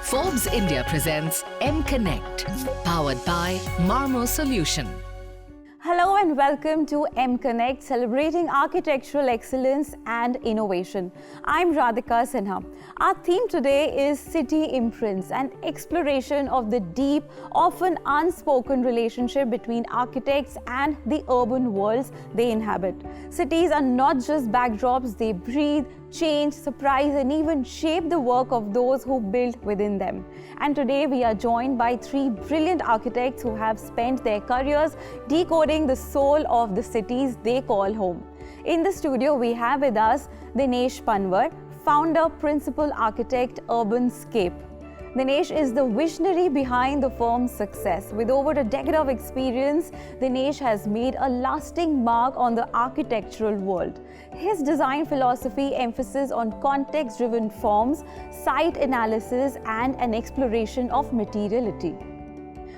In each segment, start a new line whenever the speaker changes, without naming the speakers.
Forbes India presents M Connect, powered by Marmo Solutions.
Hello and welcome to M Connect, celebrating architectural excellence and innovation. I'm Radhika Sinha. Our theme today is City Imprints, an exploration of the deep, often unspoken relationship between architects and the urban worlds they inhabit. Cities are not just backdrops, they breathe, change, surprise, and even shape the work of those who build within them. And today we are joined by three brilliant architects who have spent their careers decoding the soul of the cities they call home. In the studio we have with us Dinesh Panwar, founder, principal architect, Urbanscape. Dinesh is the visionary behind the firm's success. With over a decade of experience, Dinesh has made a lasting mark on the architectural world. His design philosophy emphasizes on context-driven forms, site analysis, and an exploration of materiality.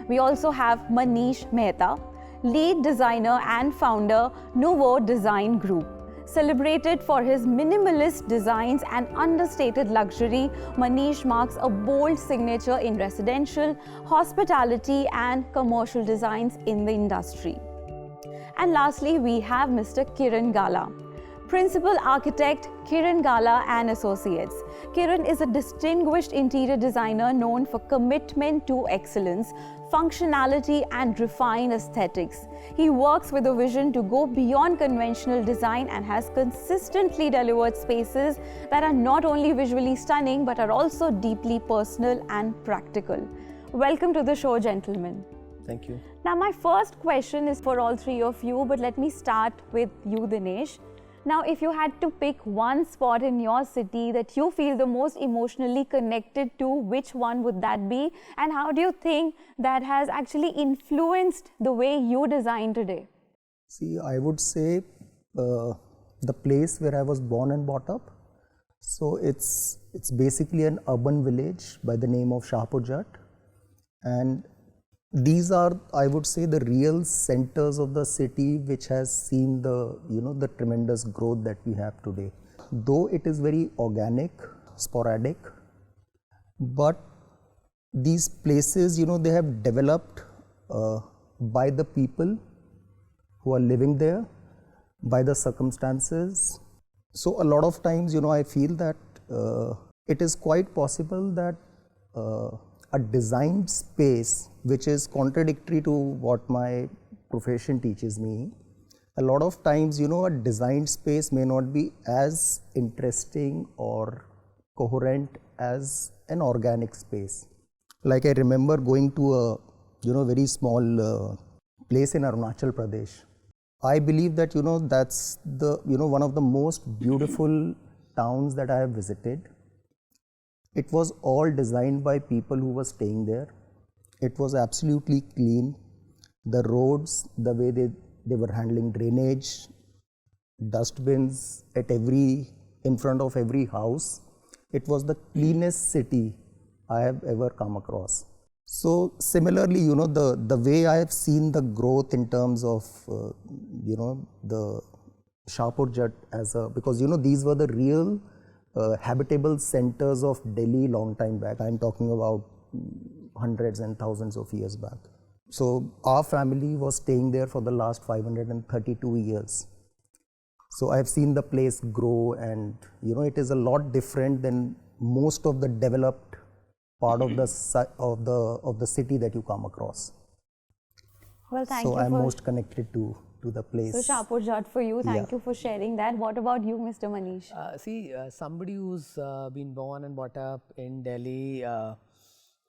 We also have Manish Mehta, lead designer and founder, Nouveau Design Group. Celebrated for his minimalist designs and understated luxury, Manish marks a bold signature in residential, hospitality, and commercial designs in the industry. And lastly, we have Mr. Kiran Gala, Principal Architect, Kiran Gala Associates. Kiran is a distinguished interior designer known for commitment to excellence, functionality, and refined aesthetics. He works with a vision to go beyond conventional design and has consistently delivered spaces that are not only visually stunning but are also deeply personal and practical. Welcome to the show, gentlemen.
Thank you.
Now, my first question is for all three of you, but let me start with you, Dinesh. Now, if you had to pick one spot in your city that you feel the most emotionally connected to, which one would that be? And how do you think that has actually influenced the way you design today?
See, I would say the place where I was born and brought up. So it's basically an urban village by the name of Shahpur Jat. And these are, I would say, the real centers of the city which has seen the tremendous growth that we have today. Though it is very organic, sporadic, but these places, they have developed by the people who are living there, by the circumstances. So a lot of times, I feel that it is quite possible that a designed space, which is contradictory to what my profession teaches me, a lot of times, a designed space may not be as interesting or coherent as an organic space. Like I remember going to a, very small place in Arunachal Pradesh. I believe that, that's the, one of the most beautiful towns that I have visited. It was all designed by people who were staying there. It was absolutely clean. The roads, the way they were handling drainage, dustbins in front of every house. It was the cleanest city I have ever come across. So similarly, the way I have seen the growth in terms of, the Shahpur Jat because, these were the real habitable centers of Delhi long time back. I'm talking about hundreds and thousands of years back. So our family was staying there for the last 532 years. So I've seen the place grow, and it is a lot different than most of the developed part of the city that you come across.
Well, thank you.
So I'm most connected to the place.
So Shahpur Jat for you. Thank you for sharing that. What about you, Mr. Manish?
Somebody who's been born and brought up in Delhi,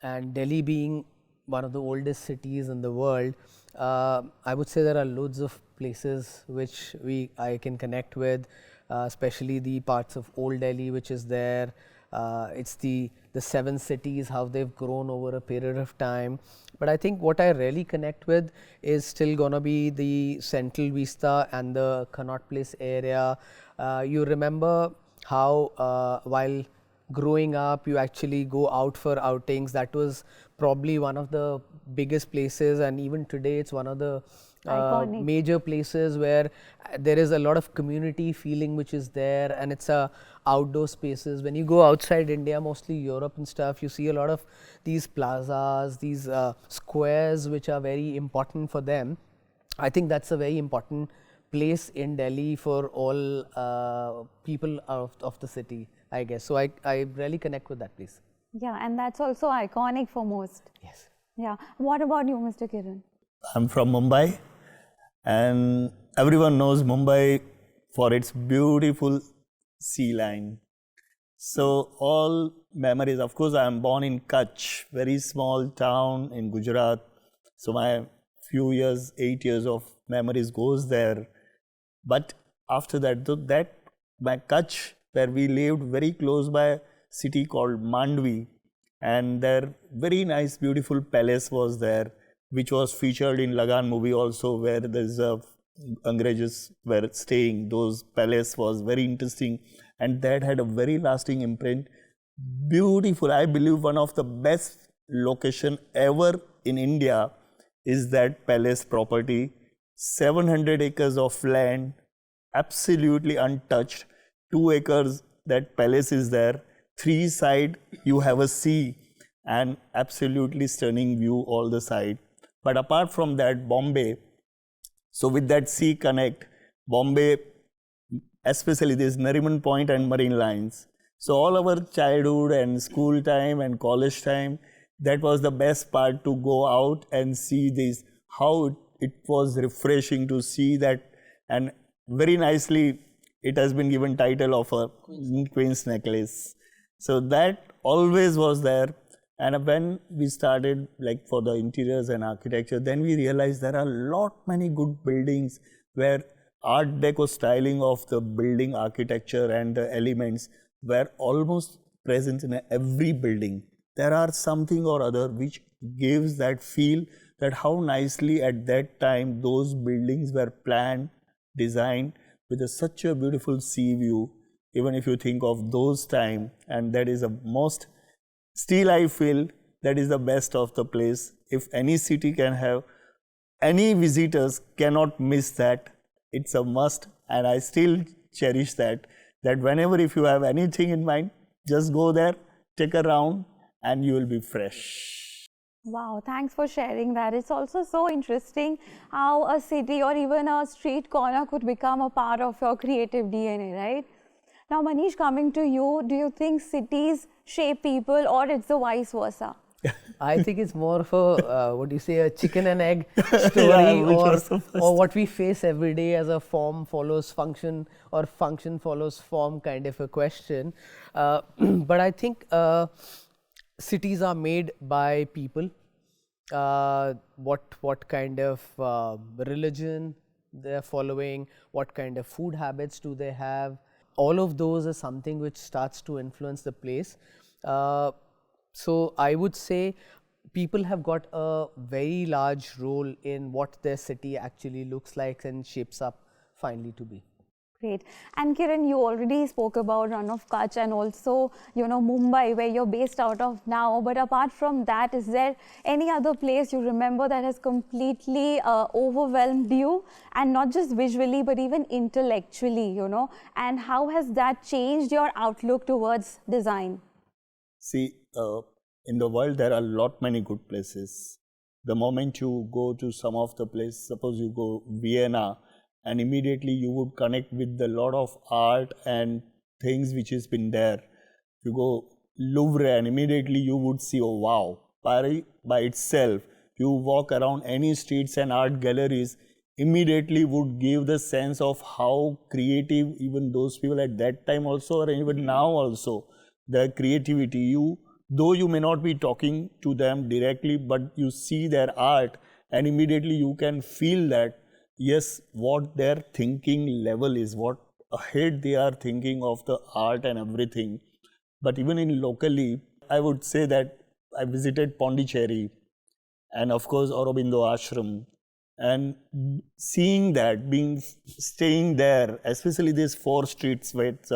and Delhi being one of the oldest cities in the world, I would say there are loads of places which I can connect with, especially the parts of Old Delhi which is there. It's the seven cities, how they've grown over a period of time. But I think what I really connect with is still gonna be the Central Vista and the Connaught Place area. You remember how while growing up you actually go out for outings. That was probably one of the biggest places, and even today it's one of the
Iconic.
major places where there is a lot of community feeling which is there, and it's a outdoor spaces. When you go outside India, mostly Europe and stuff, you see a lot of these plazas, these squares which are very important for them. I think that's a very important place in Delhi for all people of the city, I guess. So I really connect with that place.
Yeah, and that's also iconic for most.
Yes.
Yeah. What about you, Mr. Kiran?
I'm from Mumbai, and everyone knows Mumbai for its beautiful sea line. So all memories, of course, I am born in Kutch, very small town in Gujarat. So my few years, 8 years of memories goes there. But after that, my Kutch, where we lived very close by a city called Mandvi, and their very nice, beautiful palace was there, which was featured in Lagan movie also, where there's a Angrejs were staying. Those palace was very interesting, and that had a very lasting imprint. Beautiful, I believe one of the best location ever in India is that palace property. 700 acres of land, absolutely untouched. 2 acres, that palace is there. 3 side, you have a sea, and absolutely stunning view all the side. But apart from that, Bombay, so with that sea connect, Bombay, especially this Nariman Point and Marine Lines. So all our childhood and school time and college time, that was the best part, to go out and see this, how it was refreshing to see that. And very nicely, it has been given title of a Queen's Necklace. So that always was there. And when we started like for the interiors and architecture, then we realized there are many good buildings where Art Deco styling of the building architecture and the elements were almost present in every building. There are something or other which gives that feel that how nicely at that time those buildings were planned, designed with such a beautiful sea view. Even if you think of those time, and that is the most, still I feel that is the best of the place. If any city can have, any visitors cannot miss that. It's a must, and I still cherish that whenever if you have anything in mind, just go there, take a round, and you will be fresh.
Wow, thanks for sharing that. It's also so interesting how a city or even a street corner could become a part of your creative DNA, right? Now, Manish, coming to you, do you think cities shape people, or it's the vice versa?
I think it's more of a, what do you say, a chicken and egg story, or what we face every day as a form follows function or function follows form kind of a question. But I think cities are made by people. What kind of religion they're following, what kind of food habits do they have. All of those is something which starts to influence the place. So I would say people have got a very large role in what their city actually looks like and shapes up finally to be.
Great. And Kiran, you already spoke about Run of Kutch and also, Mumbai, where you're based out of now. But apart from that, is there any other place you remember that has completely overwhelmed you? And not just visually, but even intellectually, And how has that changed your outlook towards design?
See, in the world, there are many good places. The moment you go to some of the places, suppose you go Vienna, and immediately you would connect with a lot of art and things which has been there. You go Louvre, and immediately you would see, oh wow, Paris by itself. You walk around any streets and art galleries, immediately would give the sense of how creative even those people at that time also, or even now also, their creativity. Though you may not be talking to them directly, but you see their art, and immediately you can feel that, yes, what their thinking level is, what ahead they are thinking of the art and everything. But even in locally, I would say that I visited Pondicherry and of course Aurobindo Ashram, and seeing that, staying there, especially these 4 streets where it's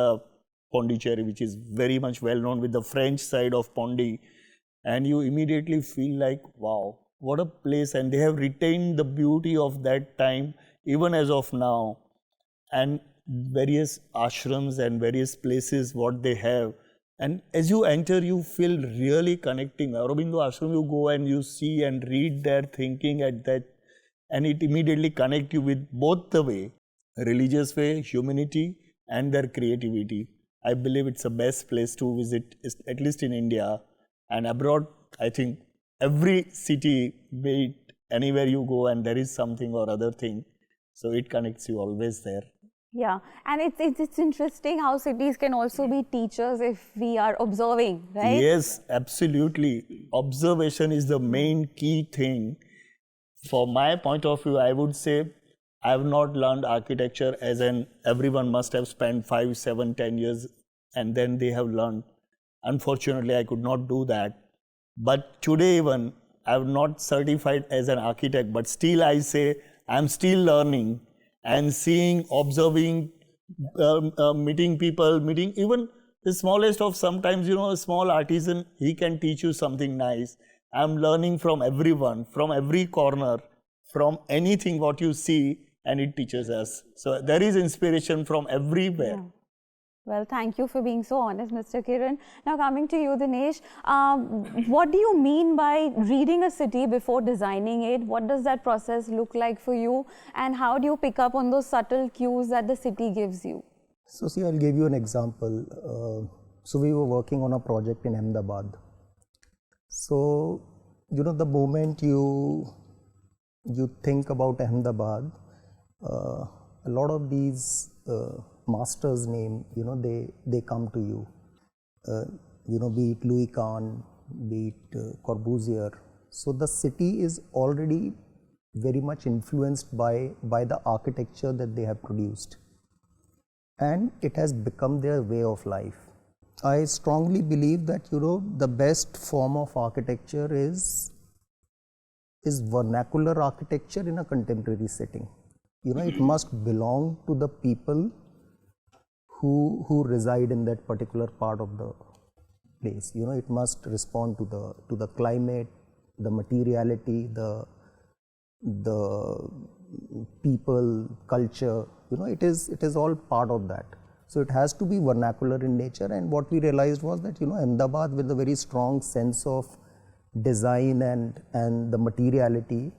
Pondicherry, which is very much well known with the French side of Pondi, and you immediately feel like, wow, what a place, and they have retained the beauty of that time even as of now. And various ashrams and various places what they have, and as you enter you feel really connecting. Aurobindo ashram, you go and you see and read their thinking at that, and it immediately connect you with both the way, religious way, humanity and their creativity. I believe it's the best place to visit, at least in India and abroad. I think every city, be it anywhere you go and there is something or other thing, so it connects you always there.
Yeah, and it's interesting how cities can also be teachers if we are observing, right?
Yes, absolutely. Observation is the main key thing. From my point of view, I would say I have not learned architecture as an everyone must have spent 5, 7, 10 years and then they have learned. Unfortunately, I could not do that. But today even, I am not certified as an architect, but still I say I am still learning and seeing, observing, meeting people, meeting even the smallest of sometimes, a small artisan, he can teach you something nice. I'm learning from everyone, from every corner, from anything what you see, and it teaches us. So there is inspiration from everywhere.
Yeah. Well, thank you for being so honest, Mr. Kiran. Now coming to you, Dinesh, what do you mean by reading a city before designing it? What does that process look like for you? And how do you pick up on those subtle cues that the city gives you?
So see, I'll give you an example. So we were working on a project in Ahmedabad. So, the moment you think about Ahmedabad, a lot of these masters' name, they come to you. Be it Louis Kahn, be it Corbusier. So the city is already very much influenced by the architecture that they have produced, and it has become their way of life. I strongly believe that the best form of architecture is vernacular architecture in a contemporary setting. It must belong to the people who reside in that particular part of the place. It must respond to the climate, the materiality, the people, culture. It is all part of that. So it has to be vernacular in nature, and what we realized was that Ahmedabad, with a very strong sense of design and the materiality,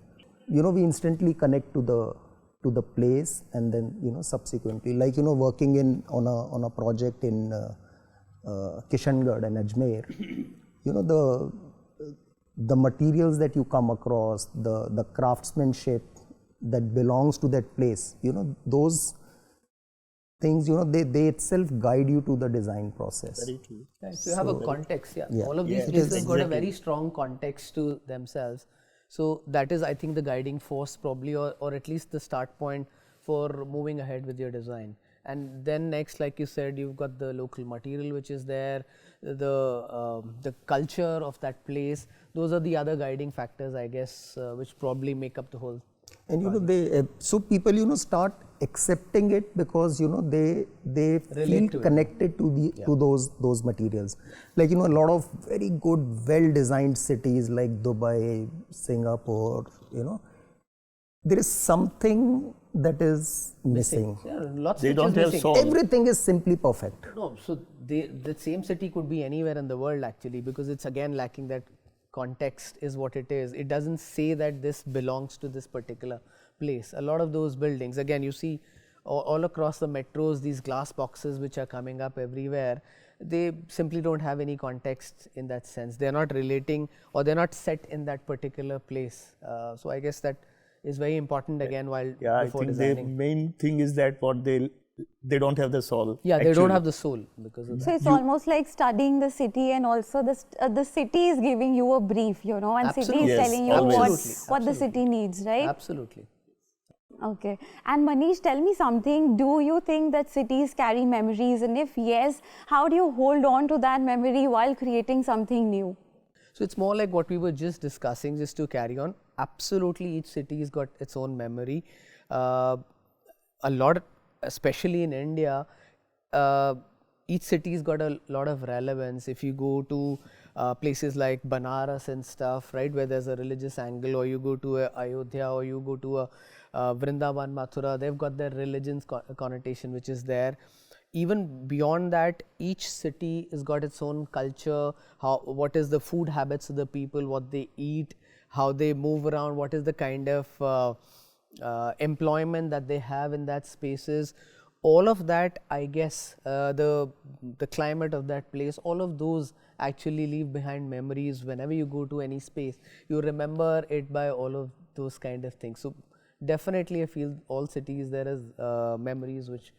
we instantly connect to the place, and then subsequently, like working on a project in Kishangarh and Ajmer, the materials that you come across, the craftsmanship that belongs to that place, those things, they itself guide you to the design process.
Very true.
Right, so you have a context,
yeah.
All of these places have got a very strong context to themselves. So that is, I think, the guiding force probably, or at least the start point for moving ahead with your design. And then next, like you said, you've got the local material which is there, the culture of that place. Those are the other guiding factors, I guess, which probably make up the whole.
And so people start accepting it because they feel connected to those materials. Like a lot of very good, well designed cities like Dubai, Singapore, there is something that is missing.
Yeah, lots
They don't have
missing.
soul.
Everything is simply perfect.
No, so the same city could be anywhere in the world actually, because it's again lacking that context is what it is. It doesn't say that this belongs to this particular place. A lot of those buildings, again, you see all across the metros, these glass boxes which are coming up everywhere, they simply don't have any context in that sense. They're not relating, or they're not set in that particular place. So I guess that is very important again while
Yeah,
before
I think
designing.
the main thing is that what they don't have the soul.
Yeah, they
actually.
don't have the soul because of that.
So it's almost like studying the city, and also the city is giving you a brief, and city
Absolutely.
is
Yes,
telling you
always.
what the city needs, right?
Absolutely.
Okay. And Manish, tell me something. Do you think that cities carry memories? And if yes, how do you hold on to that memory while creating something new?
So it's more like what we were just discussing, just to carry on. Absolutely, each city has got its own memory. A lot, especially in India, each city's got a lot of relevance. If you go to places like Banaras and stuff, right, where there's a religious angle, or you go to a Ayodhya, or you go to a Vrindavan, Mathura, they've got their religion's connotation which is there. Even beyond that, each city has got its own culture, what is the food habits of the people, what they eat, how they move around, what is the kind of employment that they have in that spaces. All of that, I guess, the climate of that place, all of those actually leave behind memories. Whenever you go to any space, you remember it by all of those kind of things. So definitely I feel all cities, there is memories which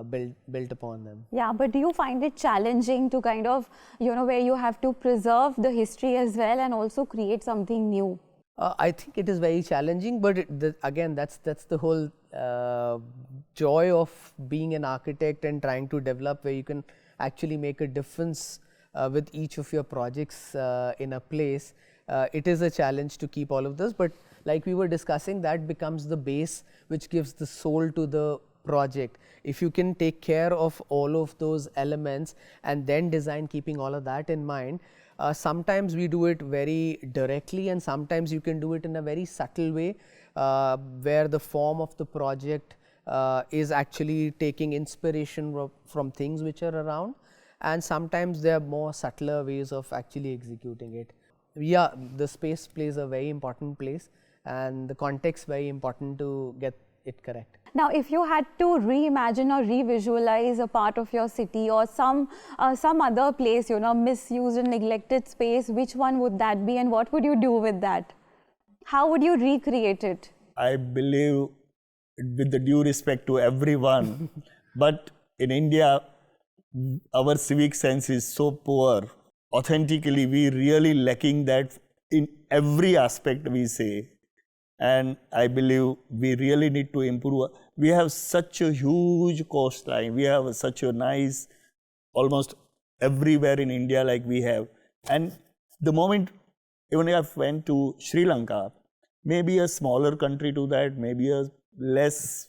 built upon them.
Yeah, but do you find it challenging to kind of, where you have to preserve the history as well and also create something new?
I think it is very challenging, but again, that's the whole joy of being an architect and trying to develop, where you can actually make a difference with each of your projects in a place. It is a challenge to keep all of this, but like we were discussing, that becomes the base which gives the soul to the project. If you can take care of all of those elements and then design keeping all of that in mind, sometimes we do it very directly, and sometimes you can do it in a very subtle way, where the form of the project is actually taking inspiration from things which are around, and sometimes there are more subtler ways of actually executing it. Yeah, the space plays a very important place, and the context very important to get it correct.
Now, if you had to reimagine or revisualize a part of your city or some other place, misused and neglected space, which one would that be, and what would you do with that? How would you recreate it?
I believe, with the due respect to everyone, but in India, our civic sense is so poor. Authentically, we really lacking that in every aspect we say. And I believe we really need to improve. We have such a huge coastline. We have such a nice, almost everywhere in India like we have. And the moment, even if I went to Sri Lanka, maybe a smaller country to that, maybe a less,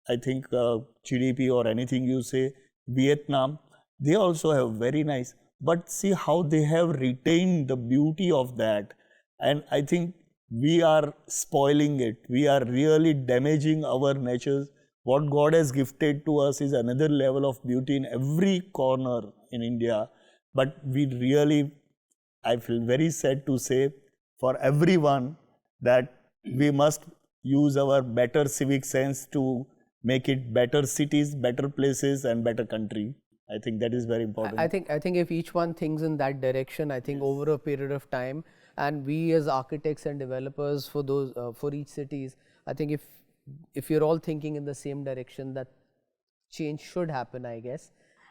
I think, GDP or anything you say, Vietnam, they also have very nice. But see how they have retained the beauty of that. And I think we are spoiling it. We are really damaging our nature. What God has gifted to us is another level of beauty in every corner in India. But we really, I feel very sad to say for everyone that we must use our better civic sense to make it better cities, better places, and better country. I think that is very important.
I think if each one thinks in that direction, I think over a period of time, and we as architects and developers for those for each cities, I think if you're all thinking in the same direction, that change should happen, I guess.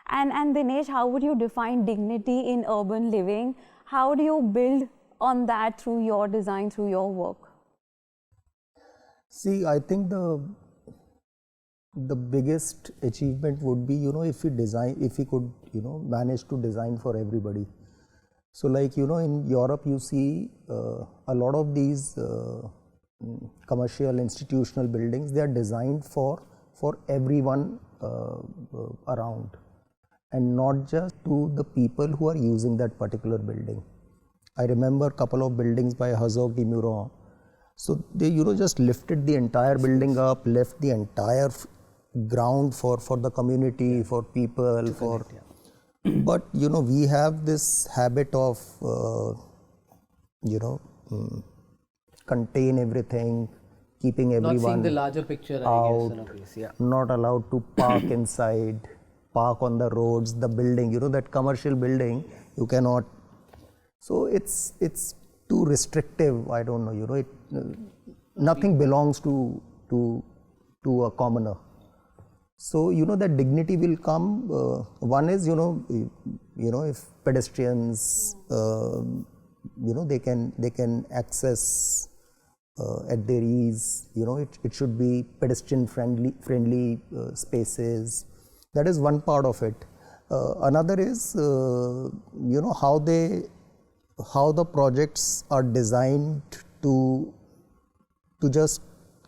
And Dinesh, how would you define dignity in urban living? How do you build on that through your design, through your work?
See, I think the biggest achievement would be, if we could, manage to design for everybody. So like, in Europe, you see a lot of these commercial institutional buildings, they are designed for everyone around, and not just to the people who are using that particular building. I remember a couple of buildings by Herzog de Meuron. So they, just lifted the entire building up, left the entire ground for the community, for people, for... But, we have this habit of, contain everything, keeping everyone
not seeing the larger picture,
out,
I guess, in a place, yeah.
Not allowed to park inside, park on the roads, the building, that commercial building, you cannot. So it's too restrictive, I don't know, nothing belongs to a commoner. So, that dignity will come. One is, if pedestrians, they can access at their ease. It should be pedestrian friendly spaces. That is one part of it. Another is, how the projects are designed to just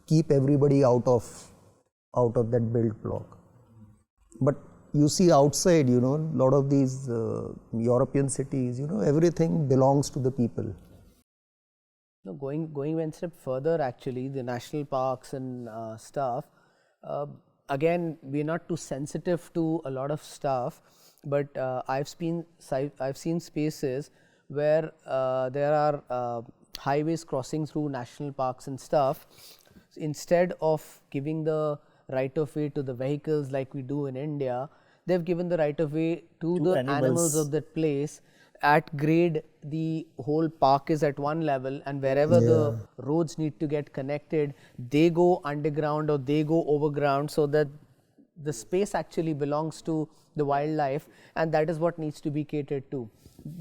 keep everybody out of that build block. But you see outside, a lot of these European cities, everything belongs to the people.
No, going one step further, actually, the national parks and stuff. Again, we're not too sensitive to a lot of stuff, but I've seen spaces where there are highways crossing through national parks and stuff. Instead of giving the right of way to the vehicles like we do in India, they've given the right of way to the animals of that place. At grade, the whole park is at one level, and wherever the roads need to get connected, they go underground or they go overground, so that the space actually belongs to the wildlife, and that is what needs to be catered to.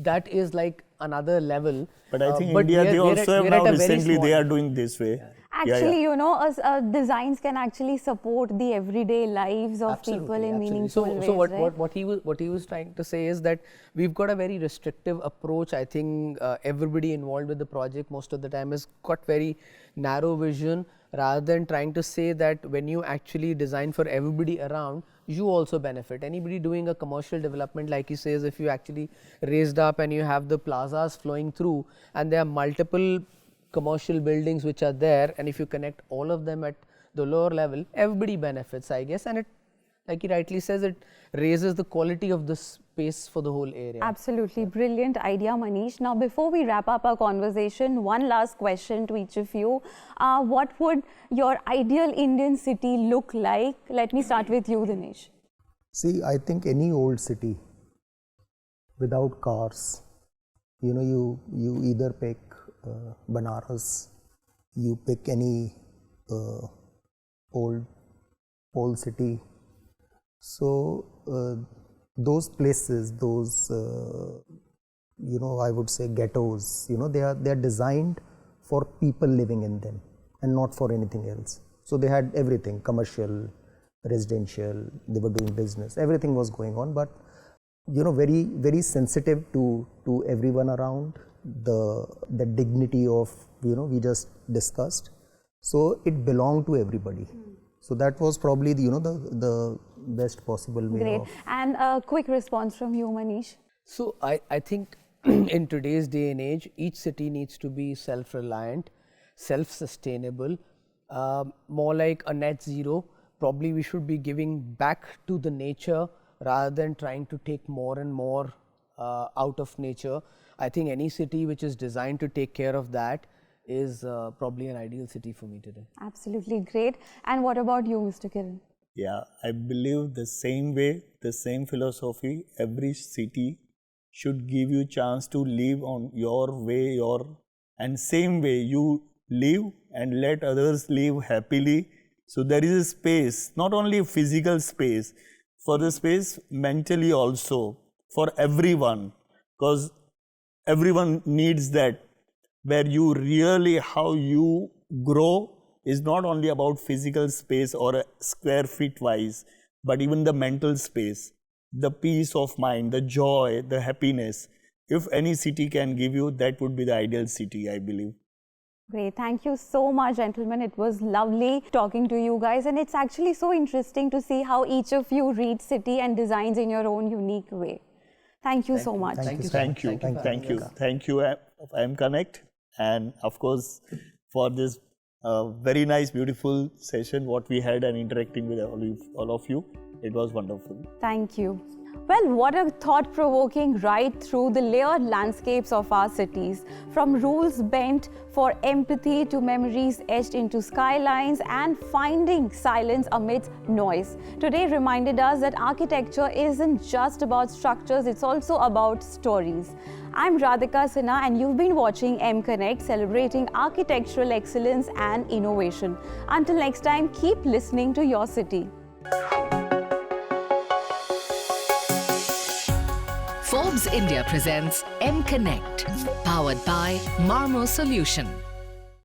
That is like another level.
But I think India, they also have now recently, they are doing this way.
Actually, designs can actually support the everyday lives of people in meaningful ways.
So what he was trying to say is that we've got a very restrictive approach. I think everybody involved with the project most of the time has got very narrow vision, rather than trying to say that when you actually design for everybody around, you also benefit. Anybody doing a commercial development, like he says, if you actually raised up and you have the plazas flowing through, and there are multiple commercial buildings which are there, and if you connect all of them at the lower level, everybody benefits, I guess, and it, like he rightly says, it raises the quality of the space for the whole area.
Absolutely brilliant idea, Manish. Now, before we wrap up our conversation, one last question to each of you. What would your ideal Indian city look like? Let me start with you, Dinesh.
See, I think any old city without cars, you either pick Banaras, you pick any old city. So those places, those I would say ghettos, they are designed for people living in them and not for anything else. So they had everything, commercial, residential, they were doing business, everything was going on, but very, very sensitive to everyone around, the dignity of, we just discussed. So it belonged to everybody. So that was probably the best possible way.
Great. And a quick response from you, Manish.
So I think in today's day and age, each city needs to be self-reliant, self-sustainable, more like a net zero. Probably we should be giving back to the nature rather than trying to take more and more out of nature. I think any city which is designed to take care of that is probably an ideal city for me today.
Absolutely great. And what about you, Mr. Kiran?
Yeah, I believe the same way, the same philosophy. Every city should give you chance to live on your way, and same way you live and let others live happily. So there is a space, not only physical space, for the space mentally also, for everyone, because everyone needs that, where you really, how you grow is not only about physical space or a square feet wise, but even the mental space, the peace of mind, the joy, the happiness. If any city can give you, that would be the ideal city, I believe.
Great. Thank you so much, gentlemen. It was lovely talking to you guys, and it's actually so interesting to see how each of you read city and designs in your own unique way. Thank you so much.
Thank you, MConnect, and of course for this very nice, beautiful session what we had and interacting with all of you. It was wonderful.
Thank you. Well, what a thought-provoking ride through the layered landscapes of our cities. From rules bent for empathy to memories etched into skylines and finding silence amidst noise. Today reminded us that architecture isn't just about structures, it's also about stories. I'm Radhika Sinha and you've been watching MConnect, celebrating architectural excellence and innovation. Until next time, keep listening to your city.
Forbes India presents MConnect, powered by Marmo Solutions.